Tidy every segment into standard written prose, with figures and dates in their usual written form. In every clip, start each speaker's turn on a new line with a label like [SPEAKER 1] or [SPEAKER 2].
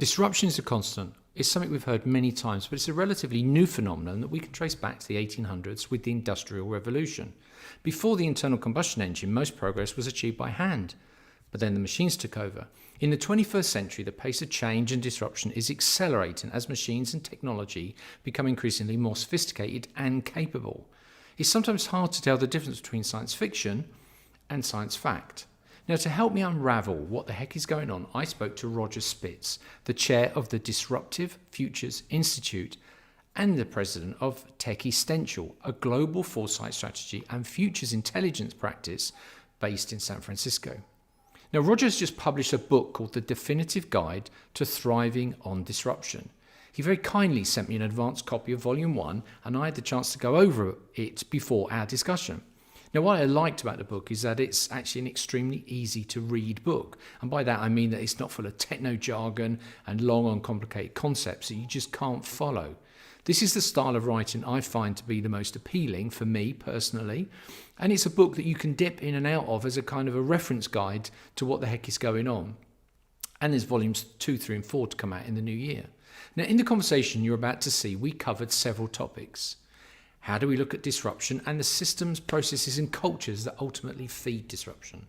[SPEAKER 1] Disruption is a constant. It's something we've heard many times, but it's a relatively new phenomenon that we can trace back to the 1800s with the Industrial Revolution. Before the internal combustion engine, most progress was achieved by hand, but then the machines took over. In the 21st century, the pace of change and disruption is accelerating as machines and technology become increasingly more sophisticated and capable. It's sometimes hard to tell the difference between science fiction and science fact. Now, to help me unravel what the heck is going on, I spoke to Roger Spitz, the chair of the Disruptive Futures Institute and the president of Techistentialism, a global foresight strategy and futures intelligence practice based in San Francisco. Now, Roger has just published a book called The Definitive Guide to Thriving on Disruption. He very kindly sent me an advanced copy of Volume 1, and I had the chance to go over it before our discussion. Now, what I liked about the book is that it's actually an extremely easy to read book. And by that, I mean that it's not full of techno jargon and long and complicated concepts that you just can't follow. This is the style of writing I find to be the most appealing for me personally. And it's a book that you can dip in and out of as a kind of a reference guide to what the heck is going on. And there's volumes 2, 3, and 4 to come out in the new year. Now, in the conversation you're about to see, we covered several topics. How do we look at disruption and the systems, processes, and cultures that ultimately feed disruption?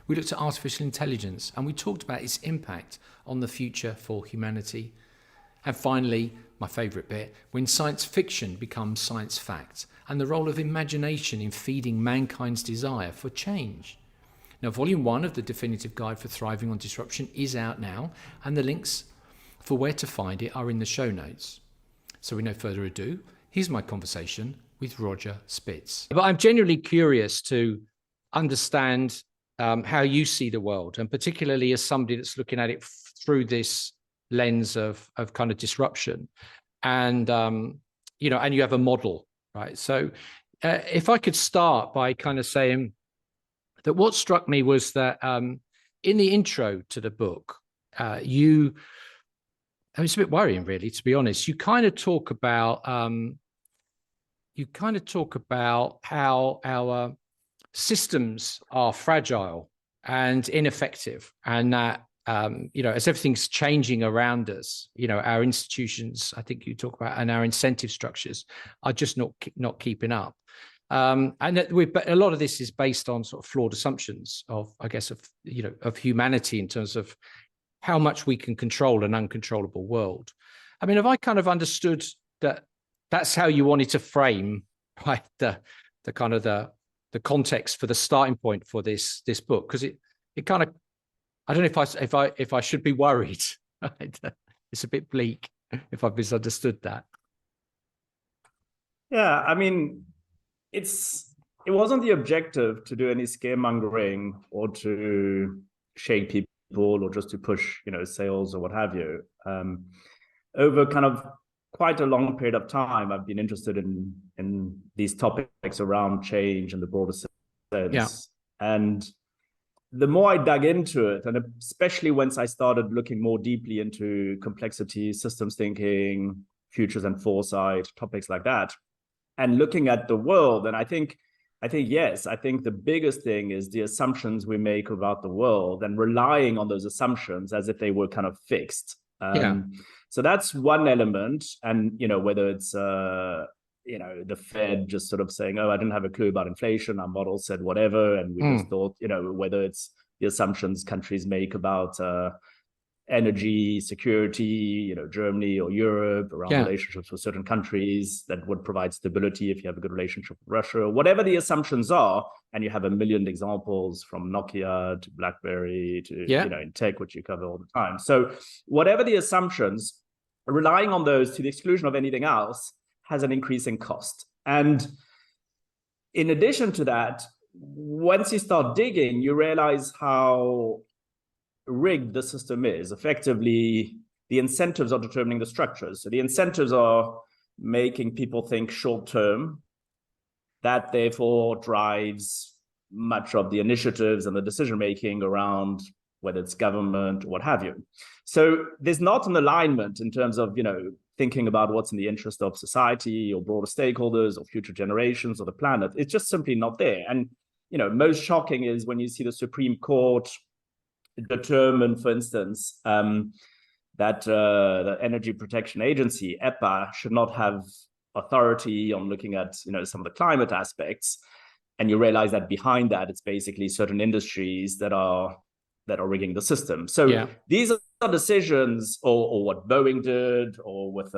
[SPEAKER 1] We looked at artificial intelligence and we talked about its impact on the future for humanity. And finally, my favourite bit, when science fiction becomes science fact and the role of imagination in feeding mankind's desire for change. Now, Volume 1 of the Definitive Guide for Thriving on Disruption is out now, and the links for where to find it are in the show notes. So with no further ado, here's my conversation with Roger Spitz. But I'm genuinely curious to understand how you see the world, and particularly as somebody that's looking at it through this lens of kind of disruption. And, and you have a model, right? So if I could start by kind of saying that what struck me was that in the intro to the book, it's a bit worrying, really, to be honest. You kind of talk about how our systems are fragile and ineffective, and that as everything's changing around us, our institutions, I think you talk about, and our incentive structures are just not keeping up. And that a lot of this is based on sort of flawed assumptions of humanity in terms of how much we can control an uncontrollable world. I mean, have I kind of understood that that's how you wanted to frame, right, the kind of the context for the starting point for this book? Because it kind of, I don't know if I should be worried. Right? It's a bit bleak if I've misunderstood that.
[SPEAKER 2] Yeah, I mean, it wasn't the objective to do any scaremongering or to shake people or just to push, sales or what have you. Over kind of quite a long period of time, I've been interested in these topics around change in the broader sense. Yeah. And the more I dug into it, and especially once I started looking more deeply into complexity, systems thinking, futures and foresight, topics like that, and looking at the world, and I think the biggest thing is the assumptions we make about the world and relying on those assumptions as if they were kind of fixed. So that's one element. And, whether it's, the Fed just sort of saying, oh, I didn't have a clue about inflation, our model said whatever. And we just thought, whether it's the assumptions countries make about energy security, Germany or Europe, around relationships with certain countries that would provide stability if you have a good relationship with Russia, whatever the assumptions are. And you have a million examples from Nokia to BlackBerry to, in tech, which you cover all the time. So whatever the assumptions, relying on those to the exclusion of anything else has an increasing cost. And in addition to that, once you start digging, you realize how rigged the system is. Effectively, the incentives are determining the structures. So the incentives are making people think short term. That therefore drives much of the initiatives and the decision making around whether it's government or what have you. So there's not an alignment in terms of, thinking about what's in the interest of society or broader stakeholders or future generations or the planet. It's just simply not there. And, most shocking is when you see the Supreme Court determine, for instance, that the Energy Protection Agency, EPA, should not have authority on looking at, some of the climate aspects. And you realize that behind that, it's basically certain industries that are rigging the system. So these are decisions, or what Boeing did, or with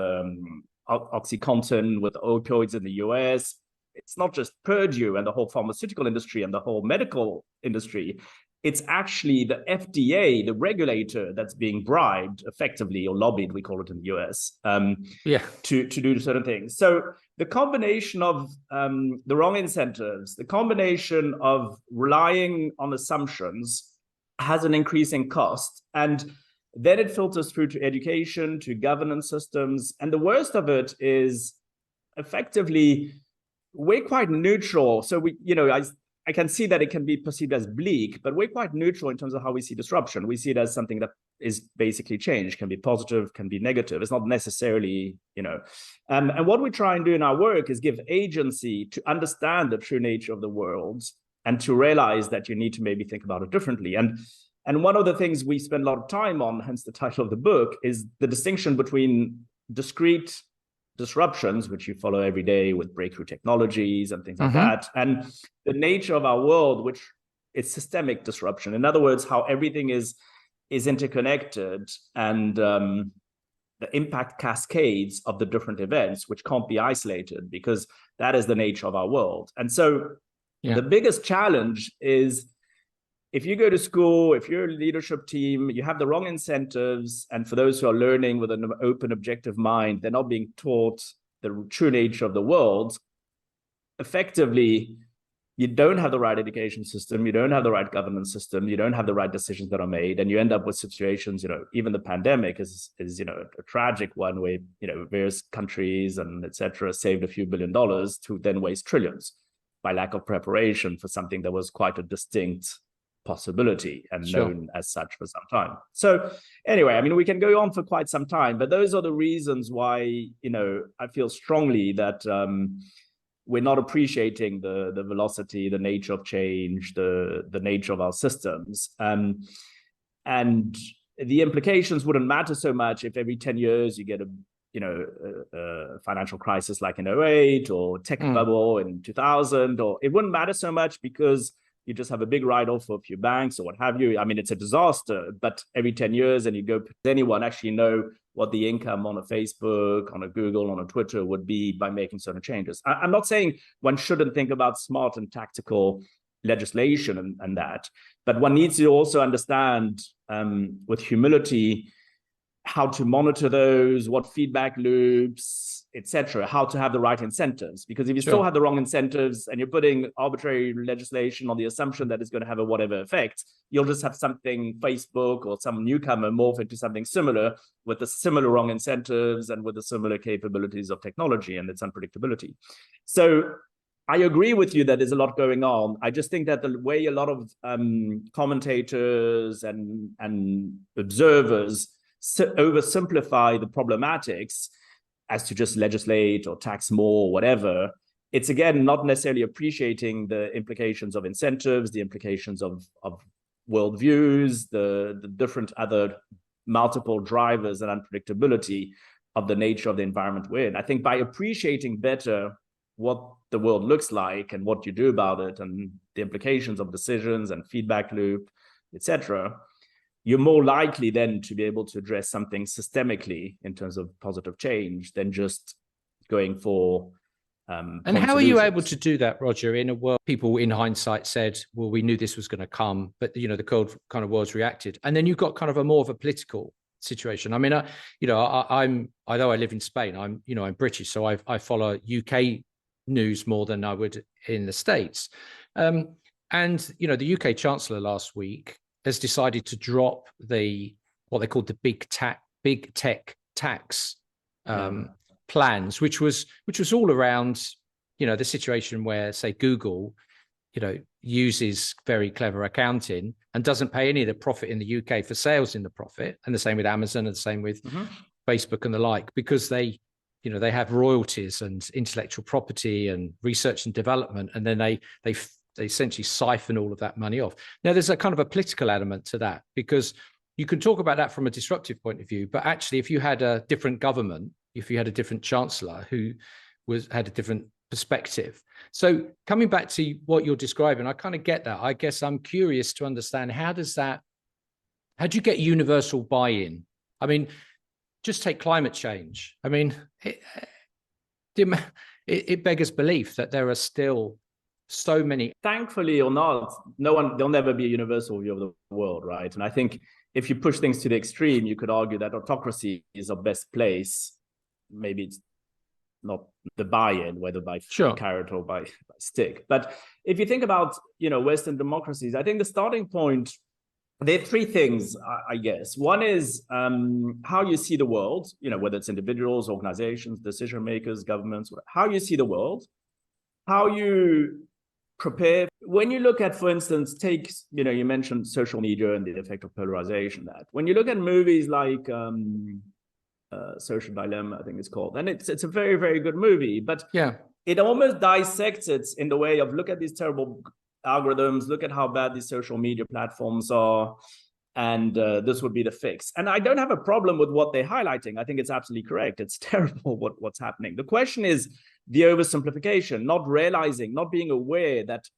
[SPEAKER 2] OxyContin, with opioids in the US. It's not just Purdue and the whole pharmaceutical industry and the whole medical industry. It's actually the FDA, the regulator, that's being bribed effectively, or lobbied, we call it in the US, to do certain things. So the combination of the wrong incentives, the combination of relying on assumptions has an increasing cost. And then it filters through to education, to governance systems. And the worst of it is effectively, we're quite neutral. So I can see that it can be perceived as bleak, but we're quite neutral in terms of how we see disruption. We see it as something that is basically change, can be positive, can be negative. It's not necessarily, and what we try and do in our work is give agency to understand the true nature of the world and to realize that you need to maybe think about it differently. And one of the things we spend a lot of time on, hence the title of the book, is the distinction between discrete disruptions, which you follow every day with breakthrough technologies and things like that, and the nature of our world, which is systemic disruption. In other words, how everything is interconnected, and the impact cascades of the different events, which can't be isolated, because that is the nature of our world. And so the biggest challenge is, if you go to school, if you're a leadership team, you have the wrong incentives. And for those who are learning with an open, objective mind, they're not being taught the true nature of the world. Effectively, you don't have the right education system, you don't have the right governance system, you don't have the right decisions that are made, and you end up with situations, even the pandemic is a tragic one, where, various countries and et cetera saved a few $1 billion to then waste trillions by lack of preparation for something that was quite a distinct possibility and known as such for some time. So anyway, we can go on for quite some time, but those are the reasons why, I feel strongly that we're not appreciating the velocity, the nature of change, the nature of our systems. And the implications wouldn't matter so much if every 10 years you get a financial crisis like in 2008, or tech bubble in 2000, or it wouldn't matter so much because you just have a big write-off for a few banks or what have you. It's a disaster, but every 10 years, and you go, does anyone actually know what the income on a Facebook, on a Google, on a Twitter would be by making certain changes? I'm not saying one shouldn't think about smart and tactical legislation and that, but one needs to also understand with humility how to monitor those, what feedback loops, etc., how to have the right incentives. Because if you still have the wrong incentives and you're putting arbitrary legislation on the assumption that it's going to have a whatever effect, you'll just have something, Facebook or some newcomer, morph into something similar with the similar wrong incentives and with the similar capabilities of technology and its unpredictability. So I agree with you that there's a lot going on. I just think that the way a lot of commentators and observers oversimplify the problematics as to just legislate or tax more or whatever, it's again not necessarily appreciating the implications of incentives, the implications of worldviews, the different other multiple drivers and unpredictability of the nature of the environment we're in. I think by appreciating better what the world looks like and what you do about it and the implications of decisions and feedback loop, etc., you're more likely then to be able to address something systemically in terms of positive change than just going for
[SPEAKER 1] and how are you able to do that, Roger, in a world people in hindsight said, well, we knew this was going to come, but the cold kind of world's reacted, and then you've got kind of a more of a political situation. I'm although I live in Spain, I'm British, so I follow UK news more than I would in the States, and the UK Chancellor last week has decided to drop what they called the big tech tax plans, which was all around the situation where, say, Google uses very clever accounting and doesn't pay any of the profit in the UK for sales in the profit, and the same with Amazon and the same with Facebook and the like, because they have royalties and intellectual property and research and development, and then they essentially siphon all of that money off. Now, there's a kind of a political element to that, because you can talk about that from a disruptive point of view, but actually, if you had a different government, if you had a different chancellor who had a different perspective. So coming back to what you're describing, I kind of get that. I guess I'm curious to understand, how do you get universal buy-in? I mean, just take climate change. I mean, it beggars belief that there are still so many.
[SPEAKER 2] Thankfully or not, there'll never be a universal view of the world, right? And I think if you push things to the extreme, you could argue that autocracy is our best place. Maybe it's not the buy-in, whether by carrot or by stick. But if you think about, Western democracies, I think the starting point, there are three things, I guess. One is how you see the world, whether it's individuals, organizations, decision makers, governments, how you see the world, how you prepare. When you look at, for instance, you mentioned social media and the effect of polarization. That when you look at movies like Social Dilemma, I think it's called, and it's a very, very good movie, but it almost dissects it in the way of, look at these terrible algorithms, look at how bad these social media platforms are, and this would be the fix. And I don't have a problem with what they're highlighting. I think it's absolutely correct. It's terrible what's happening. The question is the oversimplification, not realizing, not being aware that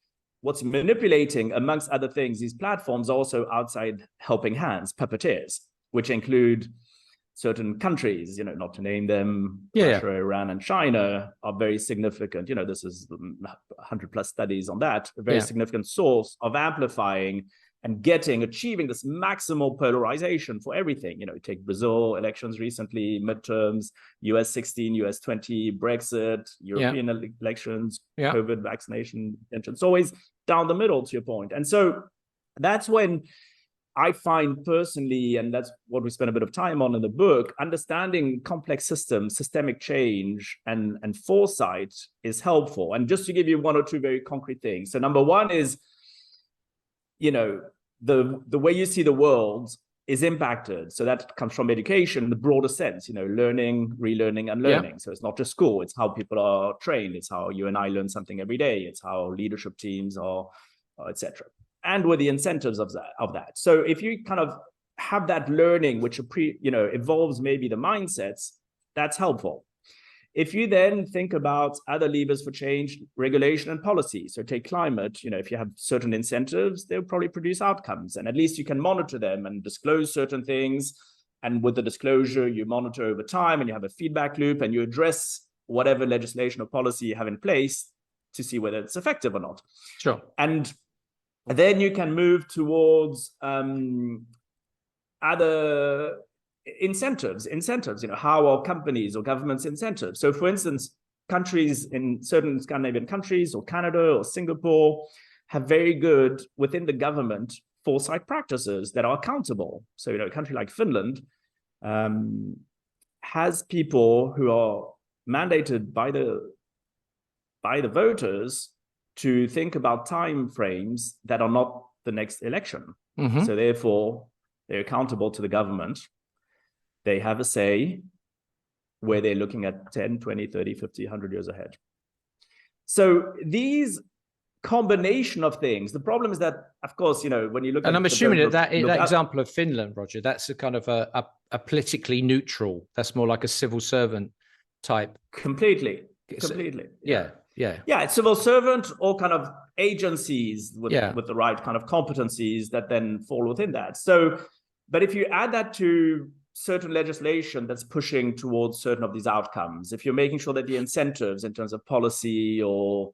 [SPEAKER 2] what's manipulating, amongst other things, these platforms are also outside helping hands, puppeteers, which include certain countries, not to name them, Russia, Iran, and China are very significant. This is 100+ studies on that, a very significant source of amplifying and achieving this maximal polarization for everything. Take Brazil, elections recently, midterms, US 16, US 20, Brexit, European elections, COVID vaccination intention. It's always down the middle, to your point. And so that's when I find personally, and that's what we spend a bit of time on in the book, understanding complex systems, systemic change, and foresight is helpful. And just to give you one or two very concrete things. So number one is, the way you see the world is impacted. So that comes from education in the broader sense, learning, relearning, and learning. So it's not just school, it's how people are trained. It's how you and I learn something every day. It's how leadership teams are, etc. And with the incentives of that. So if you kind of have that learning, which evolves maybe the mindsets, that's helpful. If you then think about other levers for change, regulation and policy, so take climate, if you have certain incentives, they'll probably produce outcomes, and at least you can monitor them and disclose certain things. And with the disclosure, you monitor over time and you have a feedback loop and you address whatever legislation or policy you have in place to see whether it's effective or not.
[SPEAKER 1] Sure.
[SPEAKER 2] And then you can move towards other incentives, how are companies or governments incentives? So for instance, countries in certain Scandinavian countries or Canada or Singapore have very good, within the government, foresight practices that are accountable. So, a country like Finland has people who are mandated by the voters to think about time frames that are not the next election. Mm-hmm. So therefore, they're accountable to the government. They have a say where they're looking at 10, 20, 30, 50, 100 years ahead. So these combination of things, the problem is that, of course, when you look at...
[SPEAKER 1] And I'm assuming that example of Finland, Roger, that's a kind of a politically neutral, that's more like a civil servant type.
[SPEAKER 2] Completely.
[SPEAKER 1] Yeah.
[SPEAKER 2] It's civil servant or kind of agencies with the right kind of competencies that then fall within that. So, but if you add that to certain legislation that's pushing towards certain of these outcomes, if you're making sure that the incentives in terms of policy or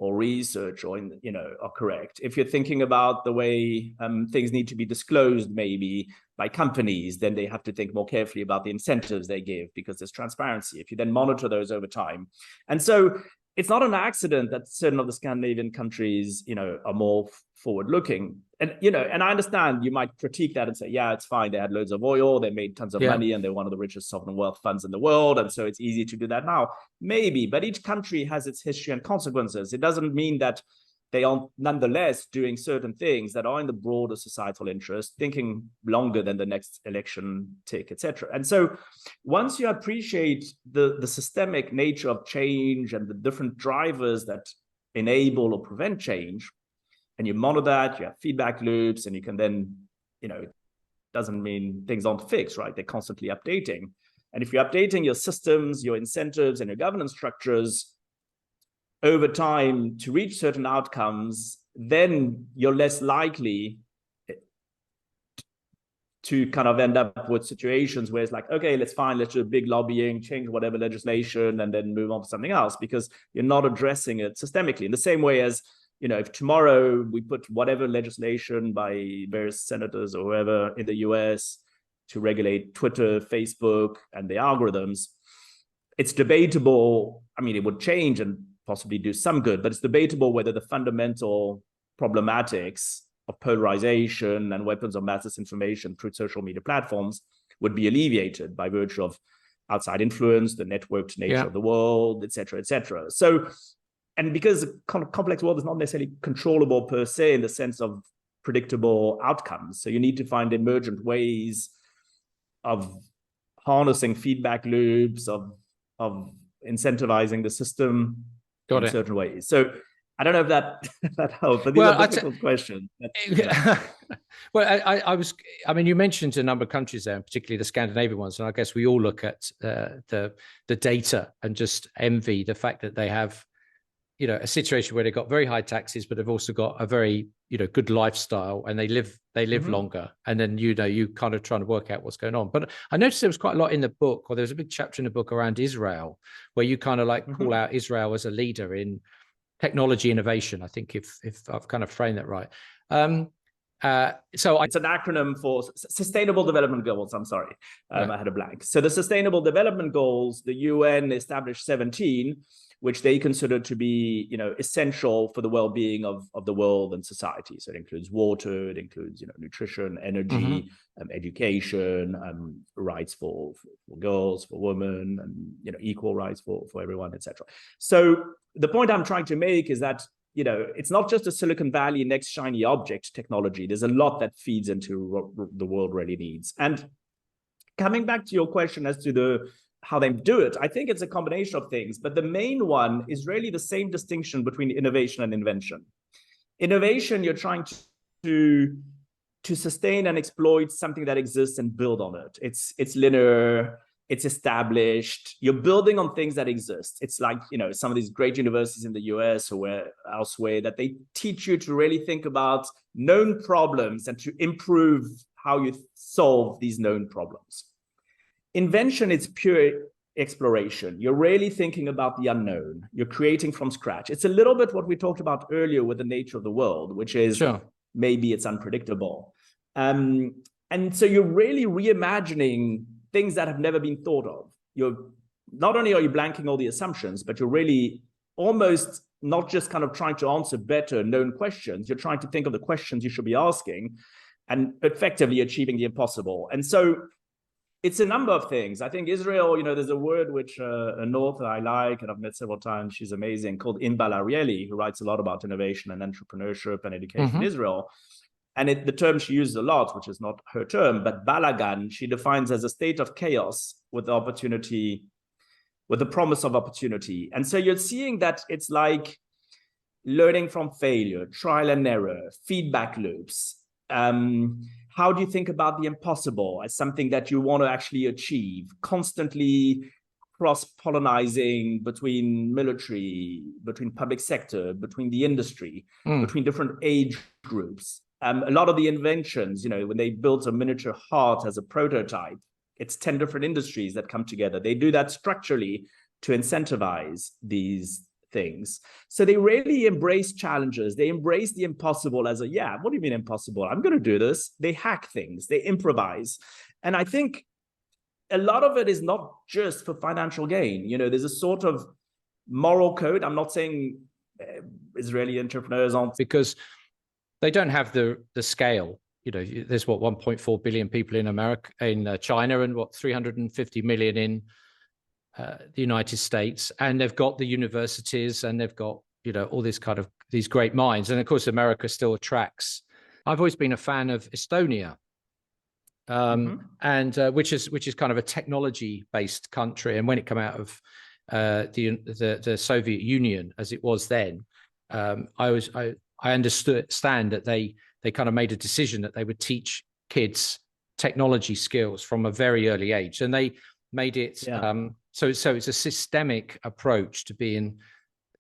[SPEAKER 2] research are correct, if you're thinking about the way things need to be disclosed maybe by companies, then they have to think more carefully about the incentives they give because there's transparency. If you then monitor those over time. And so it's not an accident that certain of the Scandinavian countries, are more forward-looking. And, and I understand you might critique that and say, yeah, it's fine. They had loads of oil, they made tons of money, and they're one of the richest sovereign wealth funds in the world. And so it's easy to do that now. Maybe, but each country has its history and consequences. It doesn't mean that they are nonetheless doing certain things that are in the broader societal interest, thinking longer than the next election tick, etc. And so once you appreciate the systemic nature of change and the different drivers that enable or prevent change, and you monitor that, you have feedback loops, and you can then, doesn't mean things aren't fixed, right? They're constantly updating. And if you're updating your systems, your incentives, and your governance structures over time to reach certain outcomes, then you're less likely to kind of end up with situations where it's like, okay, let's do a big lobbying, change whatever legislation, and then move on to something else, because you're not addressing it systemically. In the same way as, if tomorrow we put whatever legislation by various senators or whoever in the US to regulate Twitter, Facebook, and the algorithms, it's debatable. I mean, it would change and possibly do some good, but it's debatable whether the fundamental problematics of polarization and weapons of mass disinformation through social media platforms would be alleviated by virtue of outside influence, the networked nature of the world, et cetera, et cetera. So, and because the complex world is not necessarily controllable per se in the sense of predictable outcomes, so you need to find emergent ways of harnessing feedback loops, of incentivizing the system in certain ways. So I don't know if that helped, but these are difficult questions.
[SPEAKER 1] Well, I mean, you mentioned a number of countries there, and particularly the Scandinavian ones, and I guess we all look at the data and just envy the fact that they have, a situation where they've got very high taxes, but they've also got a very, good lifestyle, and they live longer. And then, you kind of trying to work out what's going on. But I noticed there was quite a lot in the book, or there was a big chapter in the book around Israel, where you kind of like call out Israel as a leader in technology innovation, I think, if I've kind of framed that right. So
[SPEAKER 2] it's an acronym for Sustainable Development Goals. I'm sorry, I had a blank. So the Sustainable Development Goals, the UN established 17, which they consider to be, essential for the well-being of the world and society. So it includes water, it includes, nutrition, energy, education, rights for girls, for women, and equal rights for everyone, etc. So the point I'm trying to make is that it's not just a Silicon Valley next shiny object technology. There's a lot that feeds into what the world really needs. And coming back to your question as to how they do it, I think it's a combination of things, but the main one is really the same distinction between innovation and invention. Innovation, you're trying to sustain and exploit something that exists and build on it. It's linear, it's established, you're building on things that exist. It's like, some of these great universities in the US or elsewhere that they teach you to really think about known problems and to improve how you solve these known problems. Invention is pure exploration. You're really thinking about the unknown. You're creating from scratch. It's a little bit what we talked about earlier with the nature of the world, which is maybe it's unpredictable. And so you're really reimagining things that have never been thought of. You're not only are you blanking all the assumptions, but you're really almost not just kind of trying to answer better known questions. You're trying to think of the questions you should be asking and effectively achieving the impossible. And so it's a number of things. I think Israel, there's a word which an author I like, and I've met several times, she's amazing, called Inbal Arieli, who writes a lot about innovation and entrepreneurship and education in Israel. And the term she uses a lot, which is not her term, but balagan, she defines as a state of chaos with the opportunity, with the promise of opportunity. And so you're seeing that it's like learning from failure, trial and error, feedback loops. How do you think about the impossible as something that you want to actually achieve? Constantly cross-pollinizing between military, between public sector, between the industry, between different age groups. A lot of the inventions, when they built a miniature heart as a prototype, it's 10 different industries that come together. They do that structurally to incentivize these things. So they really embrace challenges. They embrace the impossible as what do you mean impossible? I'm going to do this. They hack things. They improvise. And I think a lot of it is not just for financial gain. There's a sort of moral code. I'm not saying Israeli entrepreneurs aren't,
[SPEAKER 1] because they don't have the scale. There's 1.4 billion people in America, in China, and 350 million in the United States, and they've got the universities, and they've got all this kind of these great minds, and of course America still attracts. I've always been a fan of Estonia, and which is kind of a technology-based country, and when it came out of the Soviet Union as it was then, I understand that they kind of made a decision that they would teach kids technology skills from a very early age, and they made it so it's a systemic approach to being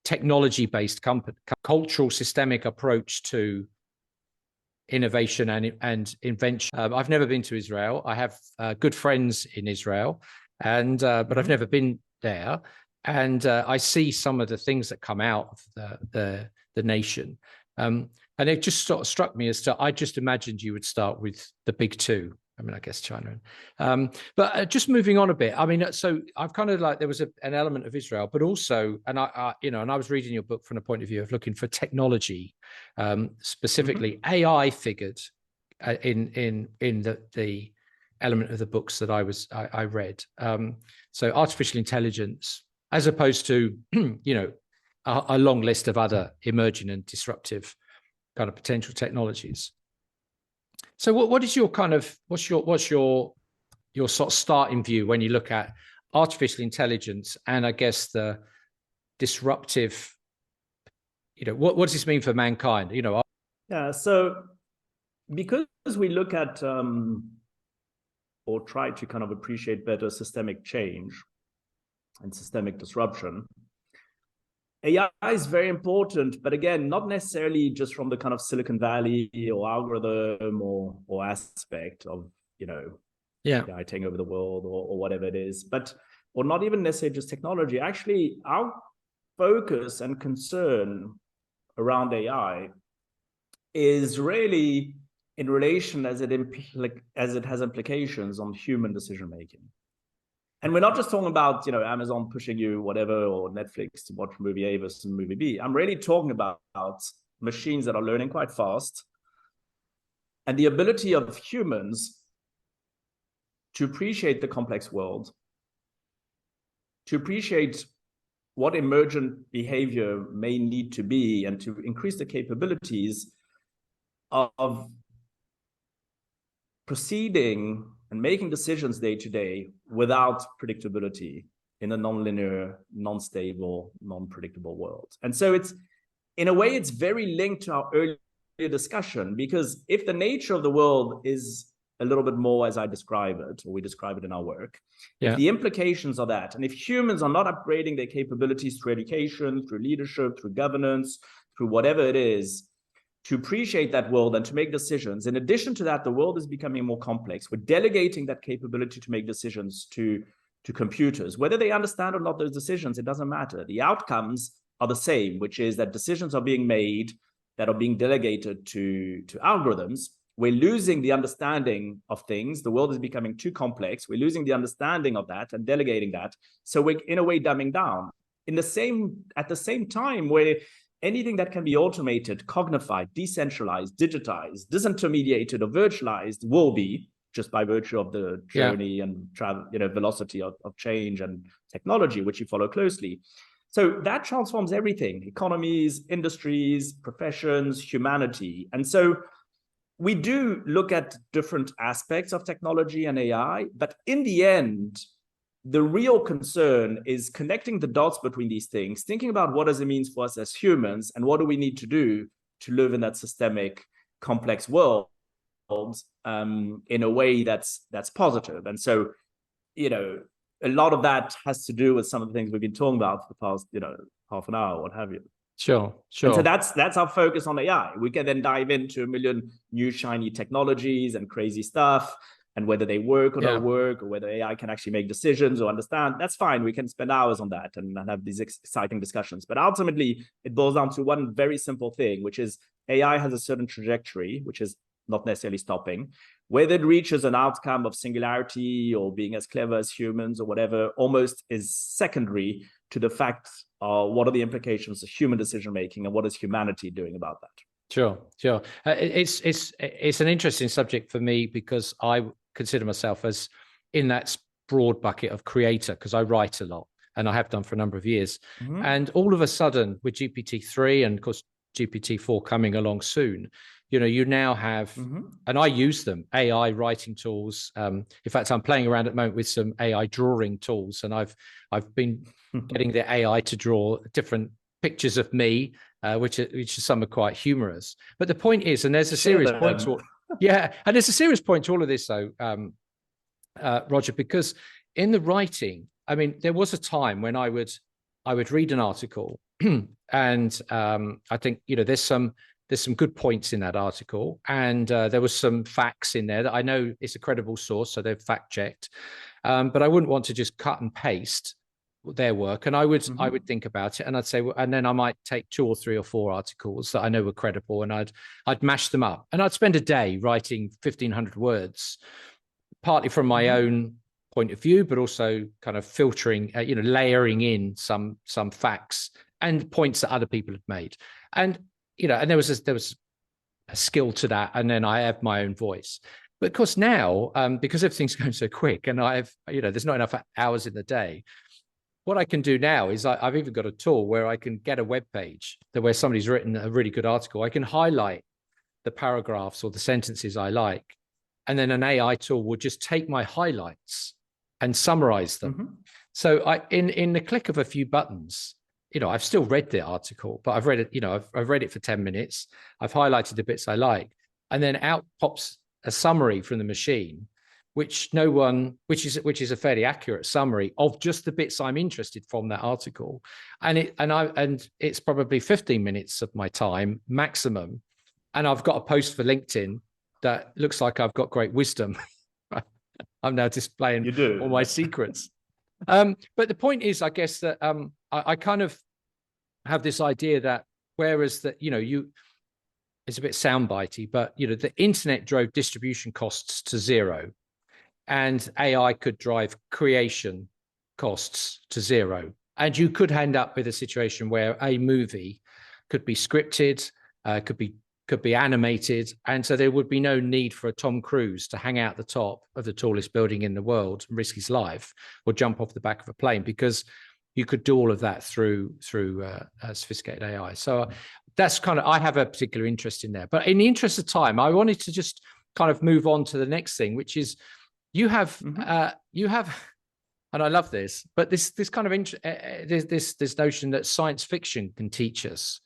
[SPEAKER 1] technology-based company, cultural systemic approach to innovation and invention. I've never been to Israel. I have good friends in Israel, and but I've never been there. And I see some of the things that come out of the nation, and it just sort of struck me as to I just imagined you would start with the big two. I mean, I guess China. But just moving on a bit. I mean, so I've kind of like there was an element of Israel, but also, and I was reading your book from the point of view of looking for technology, specifically AI figured in the element of the books that I read. So artificial intelligence, as opposed to a long list of other emerging and disruptive kind of potential technologies. So what is your kind of what's your sort of starting view when you look at artificial intelligence and I guess the disruptive, what does this mean for mankind?
[SPEAKER 2] Yeah, so because we look at or try to kind of appreciate better systemic change and systemic disruption, AI is very important, but again, not necessarily just from the kind of Silicon Valley or algorithm or aspect of, AI taking over the world or whatever it is, or not even necessarily just technology. Actually, our focus and concern around AI is really in relation as it has implications on human decision-making. And we're not just talking about, Amazon pushing you whatever, or Netflix to watch movie A versus movie B. I'm really talking about machines that are learning quite fast, and the ability of humans to appreciate the complex world, to appreciate what emergent behavior may need to be, and to increase the capabilities of proceeding and making decisions day to day without predictability in a non-linear, non-stable, non-predictable world. And so it's, in a way, it's very linked to our earlier discussion, because if the nature of the world is a little bit more as I describe it, or we describe it in our work, if the implications are that, and if humans are not upgrading their capabilities through education, through leadership, through governance, through whatever it is, to appreciate that world and to make decisions. In addition to that, the world is becoming more complex. We're delegating that capability to make decisions to computers. Whether they understand or not those decisions, it doesn't matter. The outcomes are the same, which is that decisions are being made that are being delegated to algorithms. We're losing the understanding of things. The world is becoming too complex. We're losing the understanding of that and delegating that. So we're, in a way, dumbing down. At the same time, where anything that can be automated, cognified, decentralized, digitized, disintermediated, or virtualized will be, just by virtue of the journey and travel, velocity of change and technology, which you follow closely. So that transforms everything: economies, industries, professions, humanity. And so we do look at different aspects of technology and AI, but in the end, the real concern is connecting the dots between these things, thinking about what does it mean for us as humans, and what do we need to do to live in that systemic, complex world in a way that's positive. And so, a lot of that has to do with some of the things we've been talking about for the past, half an hour, what have you.
[SPEAKER 1] Sure.
[SPEAKER 2] And so that's our focus on AI. We can then dive into a million new shiny technologies and crazy stuff, and whether they work or don't work, or whether AI can actually make decisions or understand. That's fine. We can spend hours on that and have these exciting discussions. But ultimately, it boils down to one very simple thing, which is AI has a certain trajectory, which is not necessarily stopping. Whether it reaches an outcome of singularity or being as clever as humans or whatever, almost is secondary to the fact of what are the implications of human decision-making and what is humanity doing about that.
[SPEAKER 1] Sure. It's an interesting subject for me, because I consider myself as in that broad bucket of creator, because I write a lot, and I have done for a number of years. And all of a sudden, with GPT-3 and of course GPT-4 coming along soon, you now have, and I use them, AI writing tools. In fact, I'm playing around at the moment with some AI drawing tools, and I've been getting the AI to draw different pictures of me, which some are quite humorous. But the point is, and there's a serious point to Yeah, and there's a serious point to all of this, though, Roger, because in the writing, I mean, there was a time when I would read an article, and I think there's some good points in that article, and there was some facts in there that I know it's a credible source, so they've fact checked, but I wouldn't want to just cut and paste their work, and I would think about it, and I'd say, well, and then I might take 2 or 3 or 4 articles that I know were credible, and I'd mash them up, and I'd spend a day writing 1,500 words, partly from my own point of view, but also kind of filtering, layering in some facts and points that other people have made, and and there was a skill to that, and then I have my own voice. But of course now, because everything's going so quick, and there's not enough hours in the day. What I can do now is I've even got a tool where I can get a web page where somebody's written a really good article. I can highlight the paragraphs or the sentences I like, and then an AI tool will just take my highlights and summarize them. So in the click of a few buttons, I've still read the article, but I've read it, I've read it for 10 minutes. I've highlighted the bits I like, and then out pops a summary from the machine, which is a fairly accurate summary of just the bits I'm interested from that article. And it's probably 15 minutes of my time maximum. And I've got a post for LinkedIn that looks like I've got great wisdom. I'm now displaying all my secrets. But the point is, I guess, that I kind of have this idea that whereas that, it's a bit soundbitey, but, the internet drove distribution costs to zero, and AI could drive creation costs to zero. And you could end up with a situation where a movie could be scripted, could be animated, and so there would be no need for a Tom Cruise to hang out the top of the tallest building in the world and risk his life, or jump off the back of a plane, because you could do all of that through sophisticated AI. So that's kind of, I have a particular interest in there. But in the interest of time, I wanted to just kind of move on to the next thing, which is you have, and I love this, but this kind of this notion that science fiction can teach us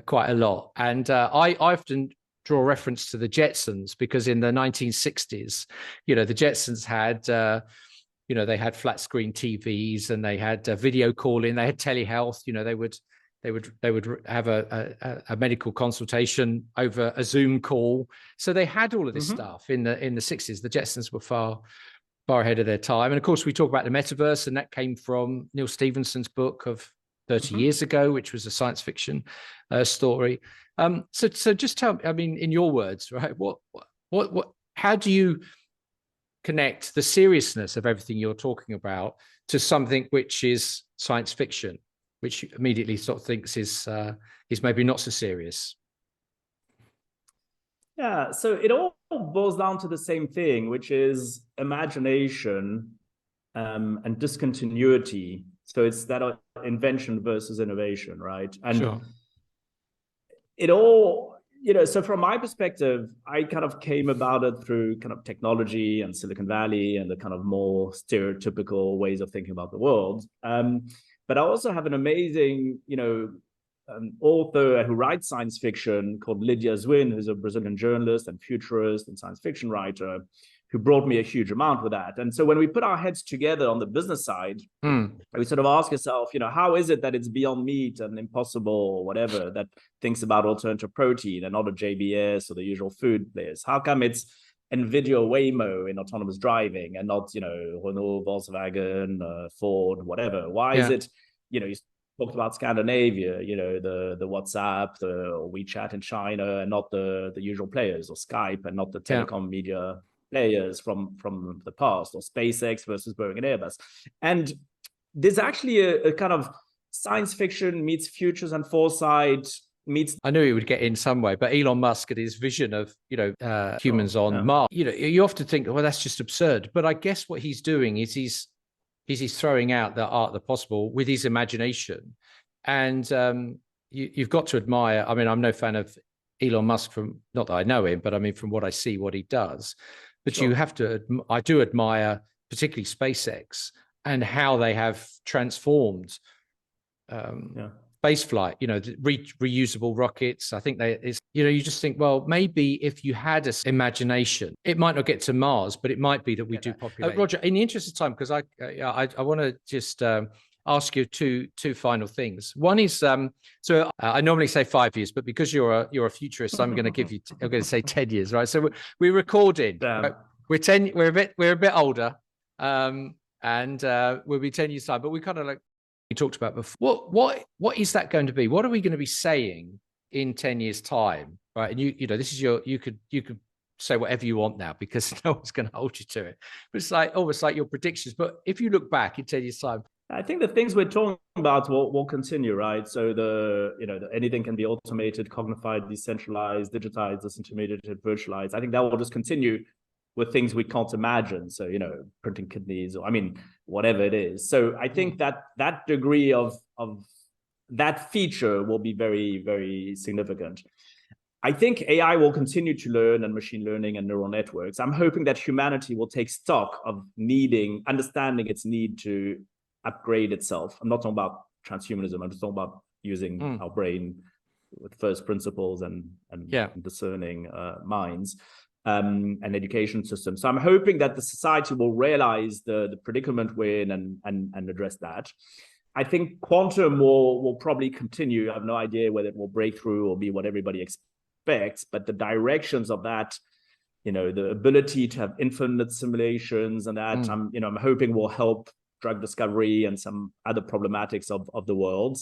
[SPEAKER 1] quite a lot. And I often draw reference to the Jetsons, because in the 1960s, the Jetsons had, they had flat screen TVs, and they had video calling, they had telehealth. They would have a medical consultation over a Zoom call. So they had all of this stuff in the 60s. The Jetsons were far ahead of their time. And of course, we talk about the metaverse, and that came from Neil Stephenson's book of 30 years ago, which was a science fiction story. So just tell me, I mean, in your words, right? How do you connect the seriousness of everything you're talking about to something which is science fiction, which you immediately sort of thinks is maybe not so serious?
[SPEAKER 2] Yeah, so it all boils down to the same thing, which is imagination and discontinuity. So it's that invention versus innovation, right? And
[SPEAKER 1] sure.
[SPEAKER 2] It all, so from my perspective, I kind of came about it through kind of technology and Silicon Valley and the kind of more stereotypical ways of thinking about the world. But I also have an amazing, author who writes science fiction called Lydia Zwin, who's a Brazilian journalist and futurist and science fiction writer, who brought me a huge amount with that. And so when we put our heads together on the business side, we sort of ask ourselves, how is it that it's Beyond Meat and Impossible or whatever that thinks about alternative protein and not a JBS or the usual food players? How come it's NVIDIA Waymo in autonomous driving and not, Renault, Volkswagen, Ford, whatever? Why is it, you talked about Scandinavia, the WhatsApp, the WeChat in China, and not the usual players, or Skype and not the telecom media players from the past, or SpaceX versus Boeing and Airbus. And there's actually a kind of science fiction meets futures and foresight meets.
[SPEAKER 1] I knew he would get in some way, but Elon Musk and his vision of humans on Mars, you often think, well, that's just absurd. But I guess what he's doing is he's throwing out the art of the possible with his imagination. And you've got to admire, I mean, I'm no fan of Elon Musk, from, not that I know him, but I mean, from what I see, what he does. But you have to, I do admire particularly SpaceX and how they have transformed space flight, you know, the reusable rockets. I think you just think, well, maybe if you had an imagination, it might not get to Mars, but it might be that we do populate. Roger, in the interest of time, because I want to just ask you two final things. One is, so I normally say 5 years, but because you're a futurist, I'm going to give you, I'm going to say 10 years, right? So we're recording. Right? We're a bit older, and we'll be 10 years time. But we kind of like we talked about before. What is that going to be? What are we going to be saying in 10 years time, right? And you know, this is you could say whatever you want now because no one's going to hold you to it. But it's like almost like your predictions. But if you look back in 10 years time,
[SPEAKER 2] I think the things we're talking about will continue, right? So anything can be automated, cognified, decentralized, digitized, disintermediated, virtualized. I think that will just continue with things we can't imagine. So, you know, printing kidneys, or I mean, whatever it is. So I think that degree of that feature will be very, very significant. I think AI will continue to learn, and machine learning and neural networks. I'm hoping that humanity will take stock of understanding its need to upgrade itself. I'm not talking about transhumanism. I'm just talking about using our brain with first principles and discerning minds. And education system. So I'm hoping that the society will realize the predicament we're in and address that. I think quantum will probably continue. I have no idea whether it will break through or be what everybody expects, but the directions of that, you know, the ability to have infinite simulations and that, I'm hoping will help drug discovery and some other problematics of the world.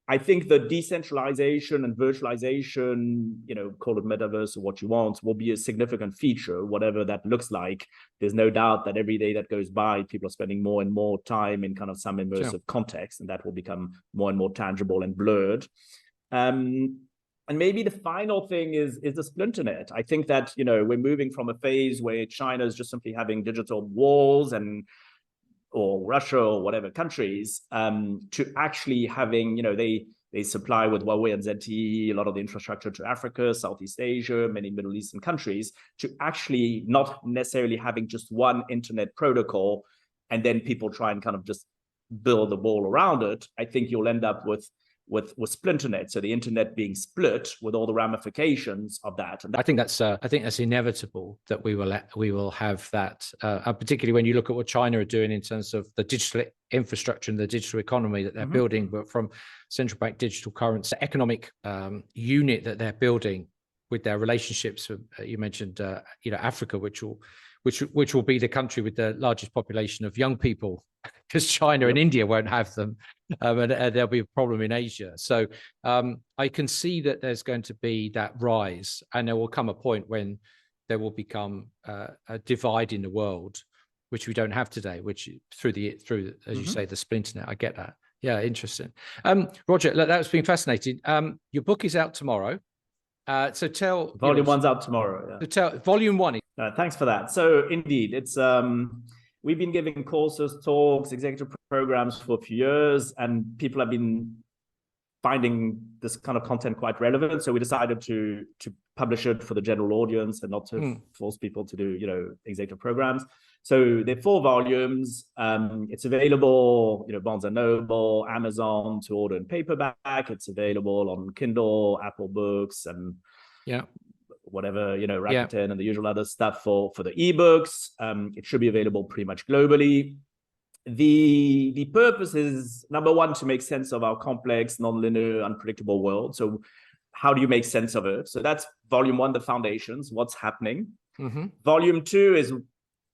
[SPEAKER 2] I think the decentralization and virtualization, you know, call it metaverse or what you want, will be a significant feature, whatever that looks like. There's no doubt that every day that goes by, people are spending more and more time in kind of some immersive context, and that will become more and more tangible and blurred. And maybe the final thing is the splinternet. I think that, you know, we're moving from a phase where China is just simply having digital walls or Russia or whatever countries, to actually having, you know, they supply with Huawei and ZTE a lot of the infrastructure to Africa, Southeast Asia, many Middle Eastern countries, to actually not necessarily having just one internet protocol and then people try and kind of just build a wall around it. I think you'll end up with splinternet, so the internet being split with all the ramifications of that. And
[SPEAKER 1] I think that's inevitable that we will have that, particularly when you look at what China are doing in terms of the digital infrastructure and the digital economy that they're building, but from central bank digital currency economic unit that they're building with their relationships. You mentioned, you know, Africa, which will be the country with the largest population of young people, because China and India won't have them, and there'll be a problem in Asia. So I can see that there's going to be that rise, and there will come a point when there will become a divide in the world, which we don't have today, which through as you say, the splinternet. I get that. Yeah, interesting. Roger, that's been fascinating. Your book is out tomorrow. So tell
[SPEAKER 2] Volume 1's out tomorrow. Yeah.
[SPEAKER 1] So tell Volume 1.
[SPEAKER 2] Thanks for that. So indeed, it's we've been giving courses, talks, executive programs for a few years, and people have been finding this kind of content quite relevant. So we decided to publish it for the general audience and not to force people to do, you know, executive programs. So they're 4 volumes. It's available, you know, Barnes & Noble, Amazon to order in paperback. It's available on Kindle, Apple Books, and whatever, you know, Rakuten and the usual other stuff for the ebooks. It should be available pretty much globally. The purpose is, number one, to make sense of our complex, nonlinear, unpredictable world. So how do you make sense of it? So that's Volume 1, the foundations, what's happening. Volume 2 is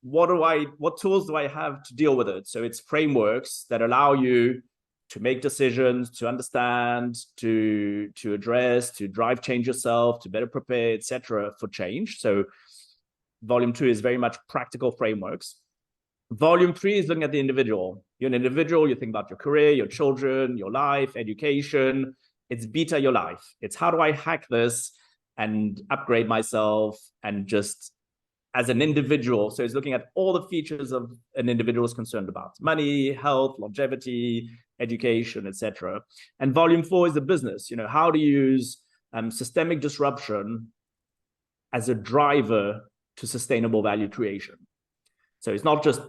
[SPEAKER 2] what tools do I have to deal with it? So it's frameworks that allow you to make decisions, to understand, to address, to drive change yourself, to better prepare, etc., for change. So Volume 2 is very much practical frameworks. Volume 3 is looking at the individual. You're an individual, you think about your career, your children, your life, education. It's beta your life. It's how do I hack this and upgrade myself and just as an individual. So it's looking at all the features of an individual is concerned about: money, health, longevity, education, etc. And Volume 4 is the business. You know, how to use systemic disruption as a driver to sustainable value creation. So it's not just,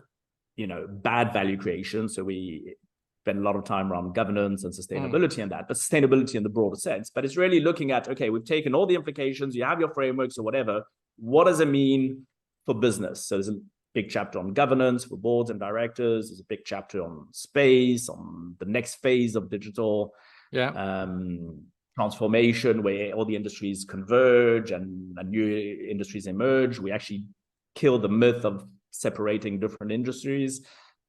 [SPEAKER 2] you know, bad value creation. So we spend a lot of time around governance and sustainability and that, but sustainability in the broader sense. But it's really looking at, okay, we've taken all the implications, you have your frameworks or whatever. What does it mean for business? So there's a big chapter on governance for boards and directors. There's a big chapter on space, on the next phase of digital transformation, where all the industries converge and new industries emerge. We actually kill the myth of separating different industries,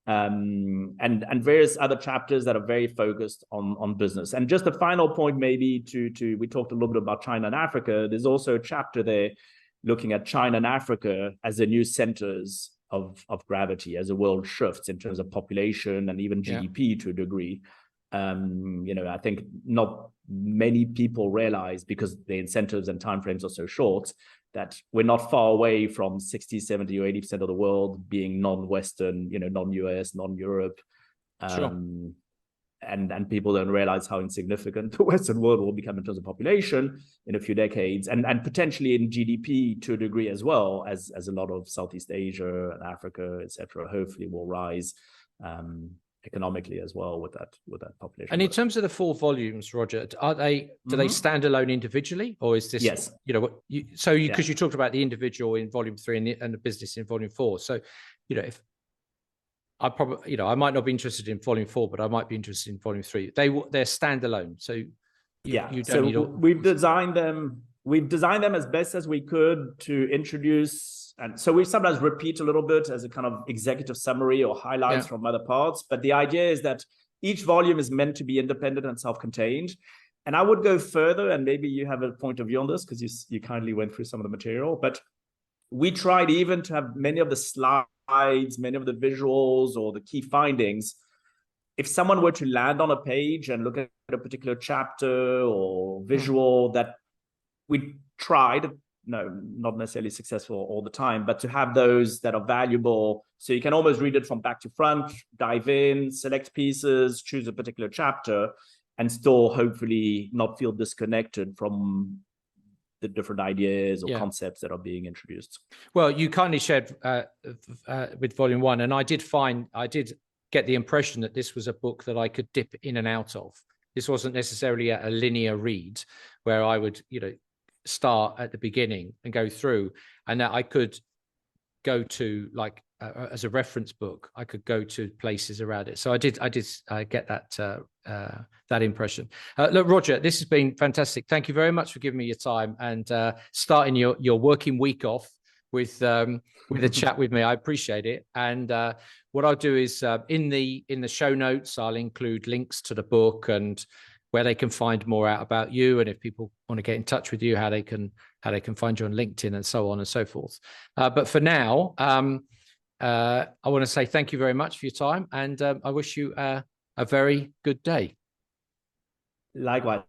[SPEAKER 2] and various other chapters that are very focused on business. And just a final point, maybe to we talked a little bit about China and Africa. There's also a chapter there looking at China and Africa as the new centers of gravity as the world shifts in terms of population and even GDP to a degree. I think not many people realize, because the incentives and timeframes are so short, that we're not far away from 60, 70 or 80% of the world being non-Western, non-US, non-Europe. And people don't realize how insignificant the Western world will become in terms of population in a few decades, and potentially in GDP to a degree as well, as a lot of Southeast Asia and Africa, etc., hopefully will rise economically as well with that population.
[SPEAKER 1] And in terms of the 4 volumes, Roger, do they stand alone individually, or is this because you talked about the individual in volume 3 and the business in volume 4. So if I probably I might not be interested in volume 4, but I might be interested in volume 3. They're standalone. So you don't need
[SPEAKER 2] we've designed them as best as we could to introduce. And so we sometimes repeat a little bit as a kind of executive summary or highlights from other parts. But the idea is that each volume is meant to be independent and self-contained. And I would go further, and maybe you have a point of view on this because you kindly went through some of the material. But we tried even to have many of the slides, many of the visuals or the key findings. If someone were to land on a page and look at a particular chapter or visual that we tried, not necessarily successful all the time, but to have those that are valuable, so you can almost read it from back to front, dive in, select pieces, choose a particular chapter, and still hopefully not feel disconnected from the different ideas or concepts that are being introduced.
[SPEAKER 1] Well, you kindly shared with volume 1, and I did get the impression that this was a book that I could dip in and out of. This wasn't necessarily a linear read where I would, start at the beginning and go through, and that I could go to as a reference book. I could go to places around it. So I did get that impression. Look, Roger, this has been fantastic. Thank you very much for giving me your time and starting your working week off with a chat with me. I appreciate it. And what I'll do is in the show notes, I'll include links to the book and where they can find more out about you, and if people want to get in touch with you, how they can find you on LinkedIn and so on and so forth. But for now, I want to say thank you very much for your time, and I wish you a very good day.
[SPEAKER 2] Likewise.